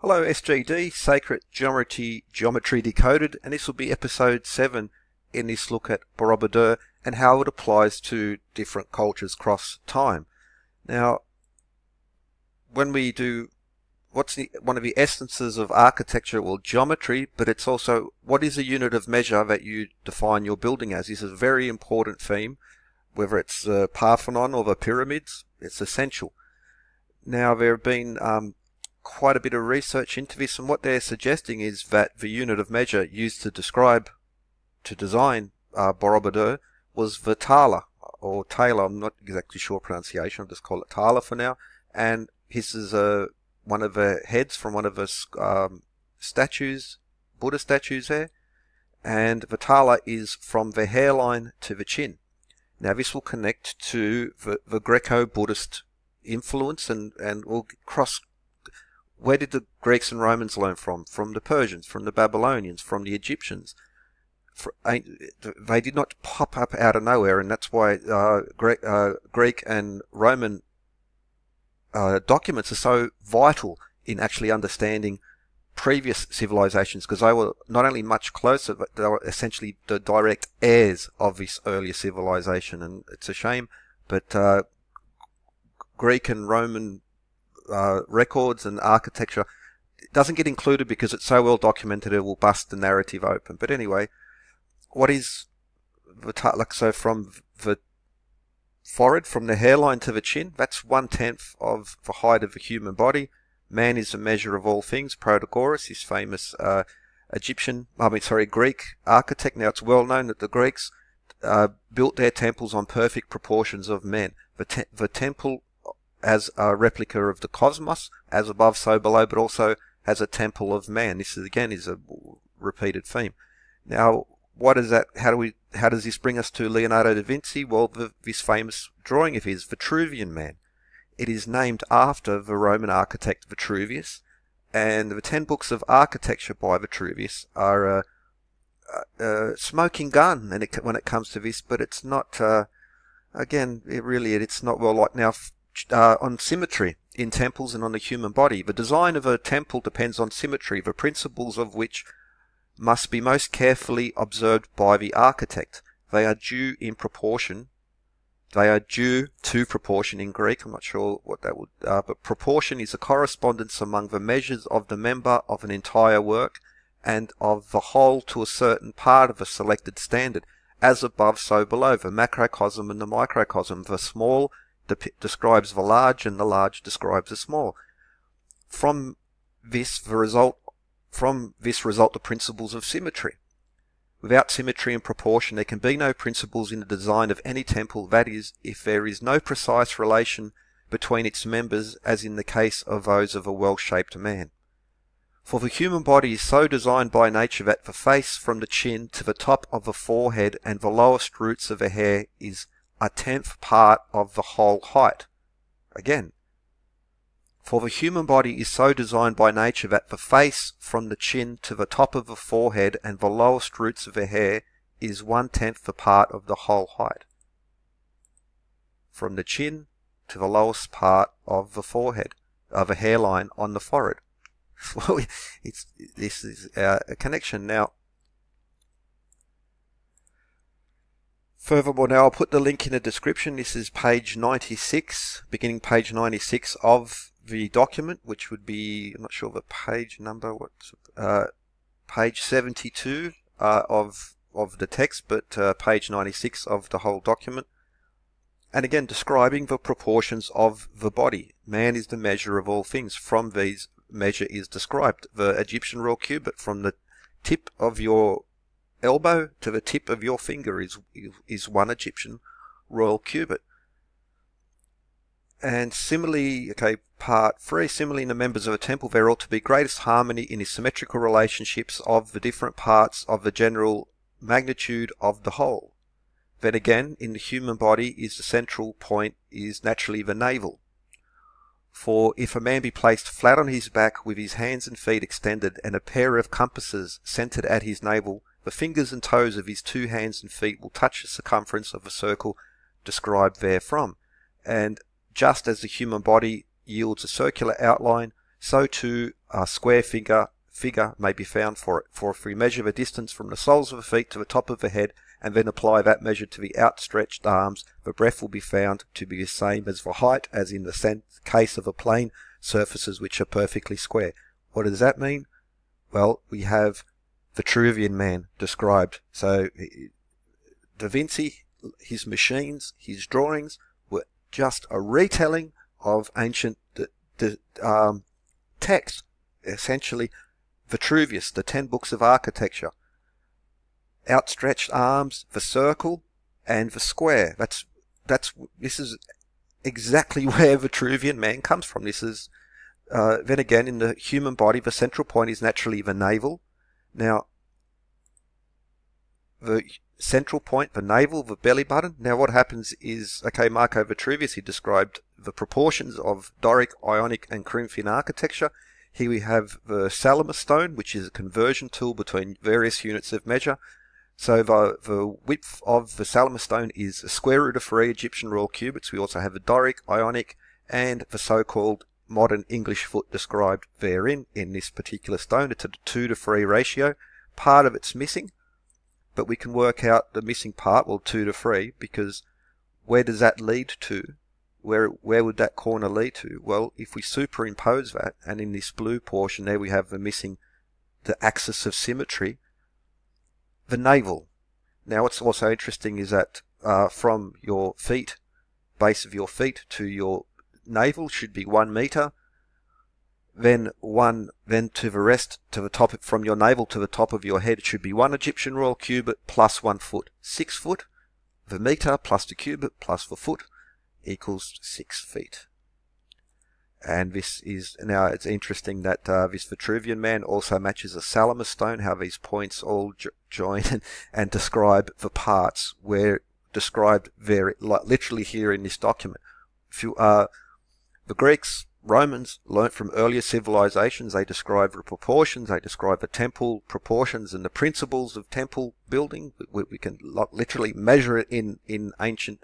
Hello SGD, Sacred Geometry Decoded, and this will be episode 7 in this look at Borobudur and how it applies to different cultures across time. Now, when we do, one of the essences of architecture, well, geometry, but it's also what is a unit of measure that you define your building as. This is a very important theme, whether it's the Parthenon or the pyramids, it's essential. Now, there have been quite a bit of research into this, and what they're suggesting is that the unit of measure used to design Borobudur was the thala, or tailor. I'm not exactly sure pronunciation, I'll just call it thala for now. And this is one of the heads from one of the statues, Buddha statues there, and the thala is from the hairline to the chin. Now this will connect to the Greco Buddhist influence and will cross. Where did the Greeks and Romans learn from? From the Persians, from the Babylonians, from the Egyptians. They did not pop up out of nowhere, and that's why Greek and Roman documents are so vital in actually understanding previous civilizations, because they were not only much closer, but they were essentially the direct heirs of this earlier civilization. And it's a shame, but Greek and Roman records and architecture doesn't get included because it's so well documented it will bust the narrative open. But anyway, what is so from the forehead, from the hairline to the chin, that's 1/10 of the height of the human body. Man is the measure of all things. Protagoras, his famous Greek architect. Now it's well known that the Greeks built their temples on perfect proportions of men. The temple as a replica of the cosmos, as above so below, but also as a temple of man. This is again a repeated theme. Now, what is that? How does this bring us to Leonardo Davinci? Well, this famous drawing of his, Vitruvian Man. It is named after the Roman architect Vitruvius, and the 10 books of architecture by Vitruvius are a smoking gun when it comes to this, but it's not. It's not well liked. Now, on symmetry in temples and on the human body. The design of a temple depends on symmetry, the principles of which must be most carefully observed by the architect. They are due to proportion in Greek. I'm not sure what that would, but proportion is a correspondence among the measures of the member of an entire work and of the whole to a certain part of a selected standard. As above, so below. The macrocosm and the microcosm. The small describes the large, and the large describes the small. From this result the principles of symmetry. Without symmetry and proportion, there can be no principles in the design of any temple. That is, if there is no precise relation between its members, as in the case of those of a well-shaped man. For the human body is so designed by nature that the face from the chin to the top of the forehead and the lowest roots of the hair is 1/10 part of the whole height. Again, for the human body is so designed by nature that the face from the chin to the top of the forehead and the lowest roots of the hair is 1/10 the part of the whole height. From the chin to the lowest part of the forehead, of a hairline on the forehead. This is a connection. Now, furthermore, now I'll put the link in the description. This is page 96, beginning page 96 of the document, which would be, I'm not sure the page number, page 72 of the text, but page 96 of the whole document. And again, describing the proportions of the body. Man is the measure of all things. From these, measure is described. The Egyptian royal cubit, from the tip of your elbow to the tip of your finger is one Egyptian royal cubit. And similarly, part 3, similarly in the members of a temple there ought to be greatest harmony in the symmetrical relationships of the different parts of the general magnitude of the whole. Then again, in the human body is the central point is naturally the navel. For if a man be placed flat on his back with his hands and feet extended and a pair of compasses centered at his navel, the fingers and toes of his 2 hands and feet will touch the circumference of a circle described therefrom. And just as the human body yields a circular outline, so too a square figure may be found for it. For if we measure the distance from the soles of the feet to the top of the head, and then apply that measure to the outstretched arms, the breadth will be found to be the same as the height, as in the case of a plane surfaces which are perfectly square. What does that mean? Well, we have Vitruvian man described. So Da Vinci, his machines, his drawings were just a retelling of ancient text. Essentially, Vitruvius, the 10 books of architecture, outstretched arms, the circle, and the square. This is exactly where Vitruvian man comes from. This is then again, in the human body, the central point is naturally the navel. Now, the central point, the navel, the belly button. Now, what happens is, okay, Marco Vitruvius, he described the proportions of Doric, Ionic, and Corinthian architecture. Here we have the Salamis stone, which is a conversion tool between various units of measure. So the width of the Salamis stone is a square root of 3 Egyptian royal cubits. We also have the Doric, Ionic, and the so-called modern English foot described therein in this particular stone. It's a 2:3 ratio. Part of it's missing, but we can work out the missing part, well, 2:3, because where does that lead to? Where would that corner lead to? Well, if we superimpose that, and in this blue portion there we have the axis of symmetry, the navel. Now, what's also interesting is that from your feet, base of your feet to your navel should be 1 meter. Then to the rest, to the top, from your navel to the top of your head, it should be 1 Egyptian royal cubit plus 1 foot. 6 foot. The meter plus the cubit plus the foot equals 6 feet. And this is, now it's interesting that this Vitruvian man also matches a Salamis stone, how these points all join and describe the parts, where described very, like literally here in this document. If you, the Greeks, Romans learnt from earlier civilizations. They describe the proportions, they describe the temple proportions and the principles of temple building. We can literally measure it in ancient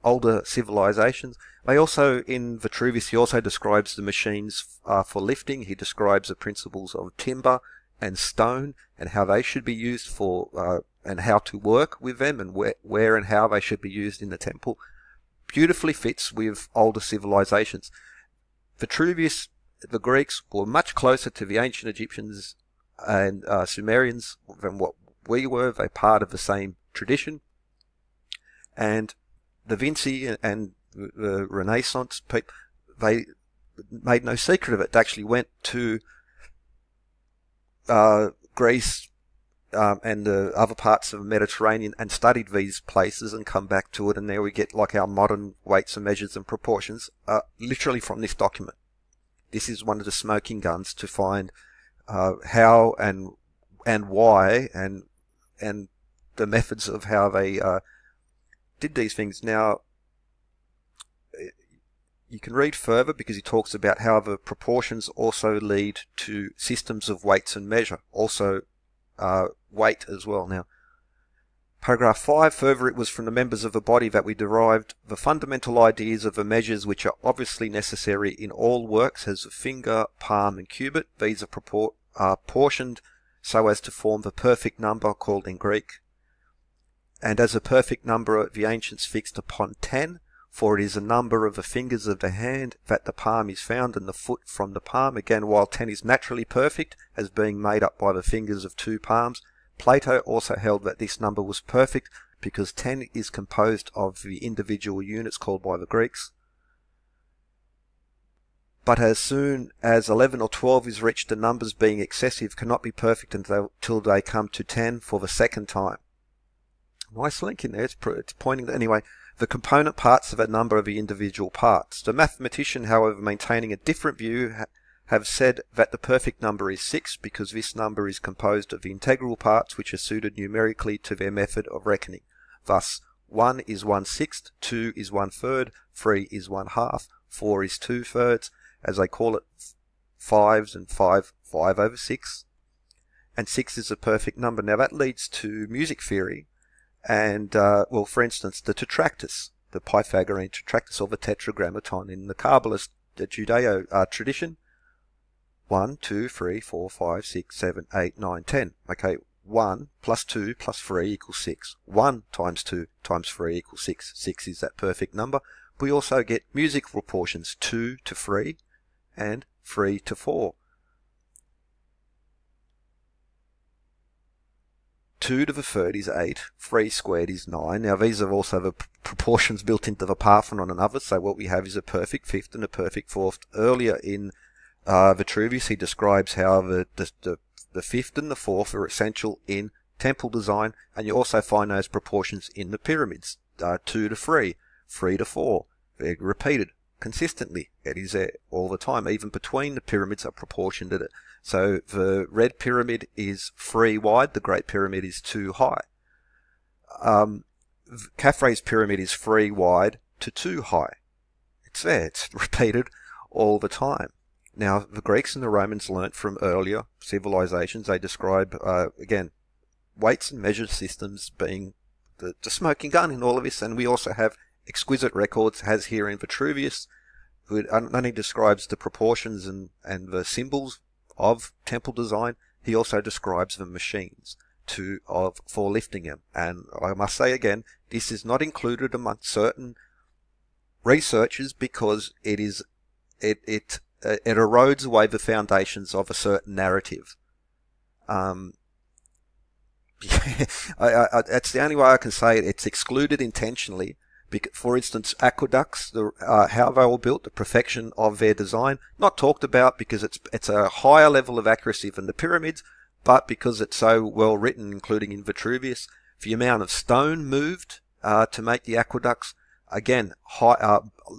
older civilizations. They also, in Vitruvius, he also describes the machines for lifting. He describes the principles of timber and stone and how they should be used for and how to work with them, and where and how they should be used in the temple. Beautifully fits with older civilizations. Vitruvius, the Greeks, were much closer to the ancient Egyptians and Sumerians than what we were. They're part of the same tradition. And Da Vinci and the Renaissance people, they made no secret of it. They actually went to Greece and the other parts of the Mediterranean and studied these places and come back to it, and there we get like our modern weights and measures and proportions literally from this document. This is one of the smoking guns to find how and why and the methods of how they did these things. Now, you can read further because he talks about how the proportions also lead to systems of weights and measure, also weight as well. Now, paragraph 5, further, it was from the members of the body that we derived the fundamental ideas of the measures which are obviously necessary in all works, as finger, palm, and cubit. These are portioned so as to form the perfect number called in Greek. And as a perfect number, the ancients fixed upon 10, for it is a number of the fingers of the hand that the palm is found, and the foot from the palm. Again, while 10 is naturally perfect, as being made up by the fingers of 2 palms, Plato also held that this number was perfect because 10 is composed of the individual units called by the Greeks. But as soon as 11 or 12 is reached, the numbers being excessive cannot be perfect until they come to 10 for the second time. Nice link in there. It's pointing anyway. The component parts of a number of the individual parts. The mathematician, however, maintaining a different view, have said that the perfect number is 6 because this number is composed of the integral parts which are suited numerically to their method of reckoning. Thus, 1 is 1/6, 2 is 1/3, 3 is 1/2, 4 is 2/3, as they call it, 5s and 5/6, and 6 is a perfect number. Now that leads to music theory. And, well, for instance, the tetractys, the Pythagorean tetractys, or the tetragrammaton in the Kabbalist, the Judeo tradition. 1, 2, 3, 4, 5, 6, 7, 8, 9, 10. Okay, 1 plus 2 plus 3 equals 6. 1 times 2 times 3 equals 6. 6 is that perfect number. We also get musical proportions, 2 to 3 and 3 to 4. 2 to the third is 8, 3 squared is 9. Now these are also the proportions built into the Parthenon and others, so what we have is a perfect fifth and a perfect fourth. Earlier in Vitruvius he describes how the fifth and the fourth are essential in temple design, and you also find those proportions in the pyramids, 2 to 3, 3 to 4. They're repeated consistently. It is there all the time. Even between the pyramids are proportioned at it. So the red pyramid is 3 wide, the Great Pyramid is 2 high. Khafre's pyramid is 3 wide to 2 high. It's there, it's repeated all the time. Now, the Greeks and the Romans learnt from earlier civilizations. They describe, again, weights and measure systems being the smoking gun in all of this, and we also have exquisite records, as here in Vitruvius, who not only describes the proportions and the symbols of temple design, he also describes the machines for lifting them. And I must say again, this is not included among certain researchers because it erodes away the foundations of a certain narrative. That's the only way I can say it. It's excluded intentionally. For instance, aqueducts, how they were built, the perfection of their design, not talked about because it's a higher level of accuracy than the pyramids, but because it's so well written, including in Vitruvius, the amount of stone moved to make the aqueducts, again,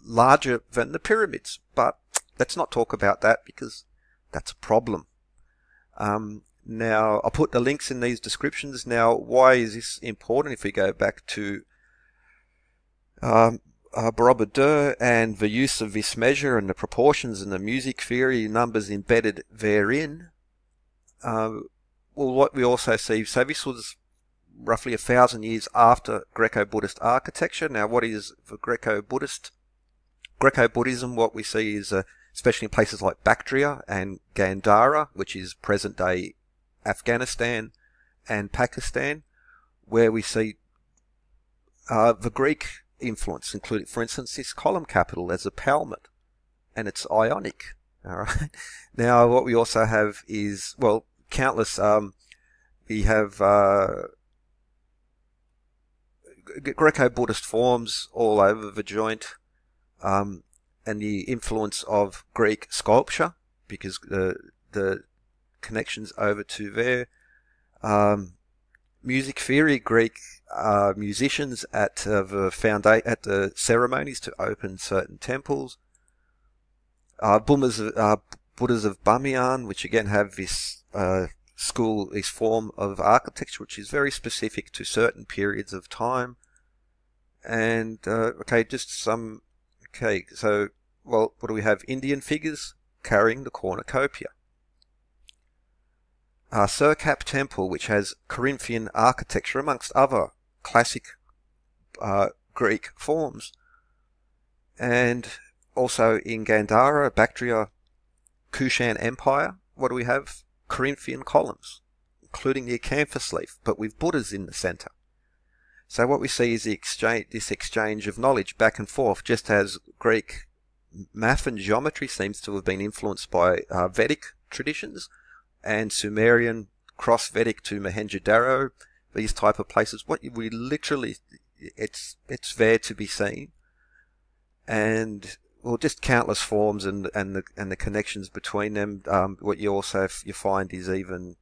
larger than the pyramids. But let's not talk about that because that's a problem. Now, I'll put the links in these descriptions. Now, why is this important? If we go back to Borobudur and the use of this measure and the proportions and the music theory numbers embedded therein, well, what we also see, so this was roughly 1,000 years after Greco-Buddhist architecture. Now, what is the Greco Buddhist? Greco Buddhism, what we see is, especially in places like Bactria and Gandhara, which is present-day Afghanistan and Pakistan, where we see the Greek influence, including, for instance, this column capital as a palmet, and it's Ionic. All right. Now, what we also have is, well, countless. We have Greco-Buddhist forms all over the joint, and the influence of Greek sculpture, because the connections over to there. Music theory, Greek musicians at the ceremonies to open certain temples. Buddhas of Bamiyan, which again have this this form of architecture, which is very specific to certain periods of time. And so, well, what do we have? Indian figures carrying the cornucopia. Sirkap Temple, which has Corinthian architecture amongst other classic Greek forms. And also in Gandhara, Bactria, Kushan Empire, what do we have? Corinthian columns, including the acanthus leaf, but with Buddhas in the center. So what we see is this exchange of knowledge back and forth, just as Greek math and geometry seems to have been influenced by Vedic traditions, and Sumerian cross-Vedic to Mohenjo-Daro, these type of places. We literally, it's there to be seen, and well, just countless forms and the connections between them. What you find is even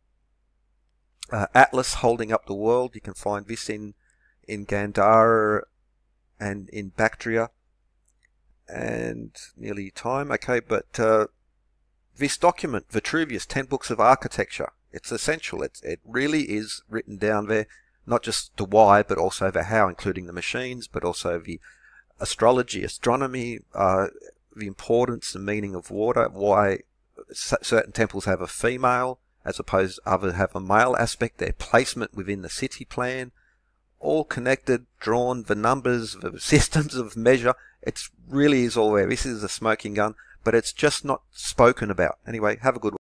Atlas holding up the world. You can find this in Gandhara and in Bactria. And nearly time, okay, but this document, Vitruvius, 10 Books of Architecture, it's essential. It really is written down there, not just the why, but also the how, including the machines, but also the astrology, astronomy, the importance and meaning of water, why certain temples have a female as opposed to others have a male aspect, their placement within the city plan, all connected, drawn, the numbers, the systems of measure. It really is all there. This is a smoking gun. but it's just not spoken about. Anyway, have a good one.